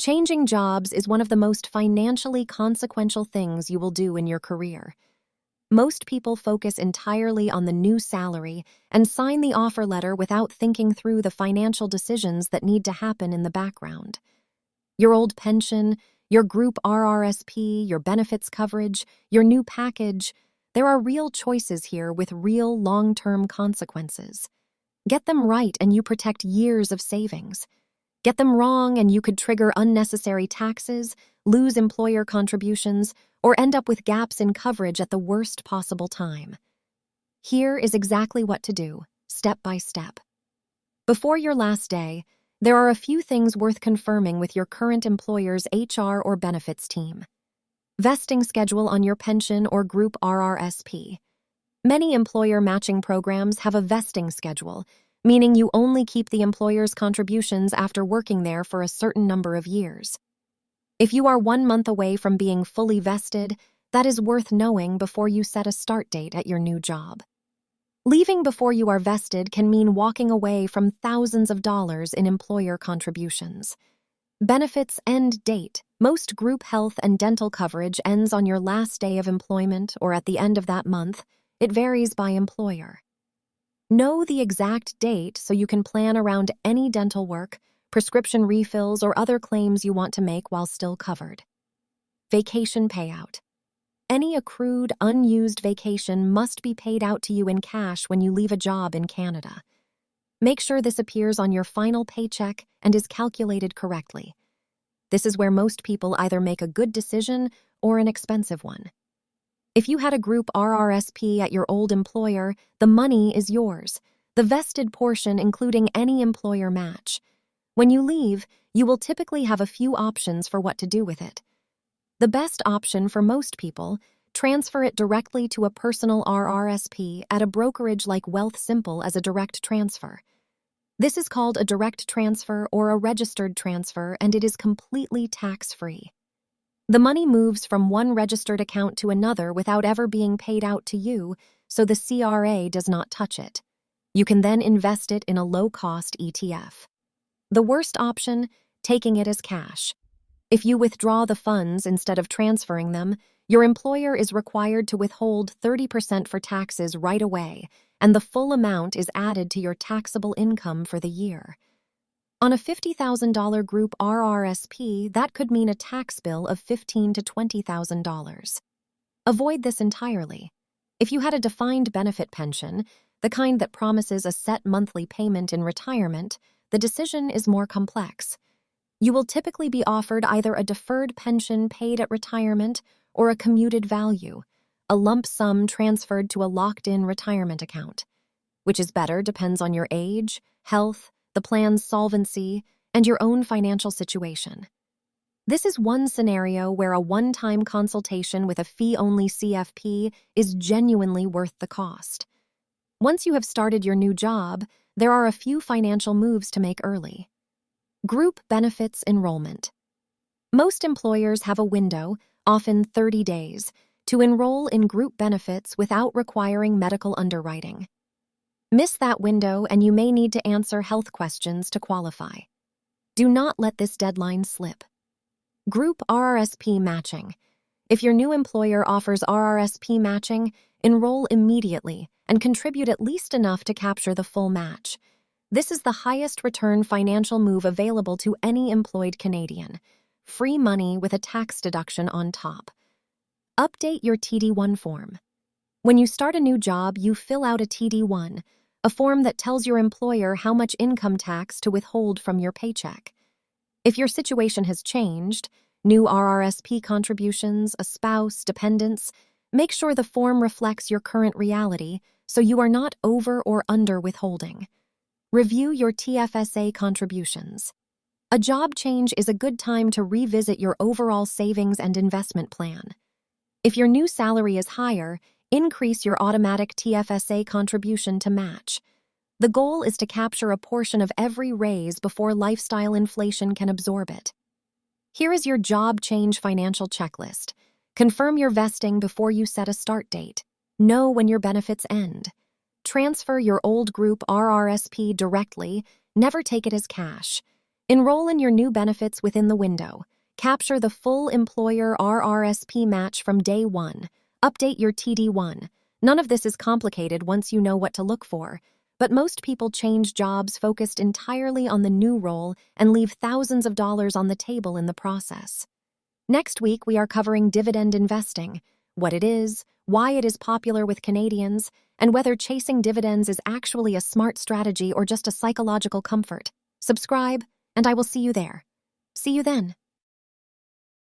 Changing jobs is one of the most financially consequential things you will do in your career. Most people focus entirely on the new salary and sign the offer letter without thinking through the financial decisions that need to happen in the background. Your old pension, your group RRSP, your benefits coverage, your new package, there are real choices here with real long-term consequences. Get them right and you protect years of savings. Get them wrong and you could trigger unnecessary taxes, lose employer contributions, or end up with gaps in coverage at the worst possible time. Here is exactly what to do, step by step. Before your last day, there are a few things worth confirming with your current employer's HR or benefits team. Vesting schedule on your pension or group RRSP. Many employer matching programs have a vesting schedule, meaning you only keep the employer's contributions after working there for a certain number of years. If you are 1 month away from being fully vested, that is worth knowing before you set a start date at your new job. Leaving before you are vested can mean walking away from thousands of dollars in employer contributions. Benefits end date. Most group health and dental coverage ends on your last day of employment or at the end of that month. It varies by employer. Know the exact date so you can plan around any dental work, prescription refills, or other claims you want to make while still covered. Vacation payout. Any accrued, unused vacation must be paid out to you in cash when you leave a job in Canada. Make sure this appears on your final paycheck and is calculated correctly. This is where most people either make a good decision or an expensive one. If you had a group RRSP at your old employer, the money is yours, the vested portion including any employer match. When you leave, you will typically have a few options for what to do with it. The best option for most people, transfer it directly to a personal RRSP at a brokerage like Wealthsimple as a direct transfer. This is called a direct transfer or a registered transfer, and it is completely tax-free. The money moves from one registered account to another without ever being paid out to you, so the CRA does not touch it. You can then invest it in a low-cost ETF. The worst option, taking it as cash. If you withdraw the funds instead of transferring them, your employer is required to withhold 30% for taxes right away, and the full amount is added to your taxable income for the year. On a $50,000 group RRSP, that could mean a tax bill of $15,000 to $20,000. Avoid this entirely. If you had a defined benefit pension, the kind that promises a set monthly payment in retirement, the decision is more complex. You will typically be offered either a deferred pension paid at retirement or a commuted value, a lump sum transferred to a locked-in retirement account. Which is better depends on your age, health, the plan's solvency, and your own financial situation. This is one scenario where a one-time consultation with a fee-only CFP is genuinely worth the cost. Once you have started your new job, there are a few financial moves to make early. Group benefits enrollment. Most employers have a window, often 30 days, to enroll in group benefits without requiring medical underwriting. Miss that window and you may need to answer health questions to qualify. Do not let this deadline slip. Group RRSP matching. If your new employer offers RRSP matching, enroll immediately and contribute at least enough to capture the full match. This is the highest return financial move available to any employed Canadian. Free money with a tax deduction on top. Update your TD1 form. When you start a new job, you fill out a TD1, a form that tells your employer how much income tax to withhold from your paycheck. If your situation has changed, new RRSP contributions, a spouse, dependents, make sure the form reflects your current reality so you are not over or under withholding. Review your TFSA contributions. A job change is a good time to revisit your overall savings and investment plan. If your new salary is higher, increase your automatic TFSA contribution to match. The goal is to capture a portion of every raise before lifestyle inflation can absorb it. Here is your job change financial checklist. Confirm your vesting before you set a start date. Know when your benefits end. Transfer your old group RRSP directly, never take it as cash. Enroll in your new benefits within the window. Capture the full employer RRSP match from day one. Update your TD1. None of this is complicated once you know what to look for, but most people change jobs focused entirely on the new role and leave thousands of dollars on the table in the process. Next week, we are covering dividend investing, what it is, why it is popular with Canadians, and whether chasing dividends is actually a smart strategy or just a psychological comfort. Subscribe, and I will see you there. See you then.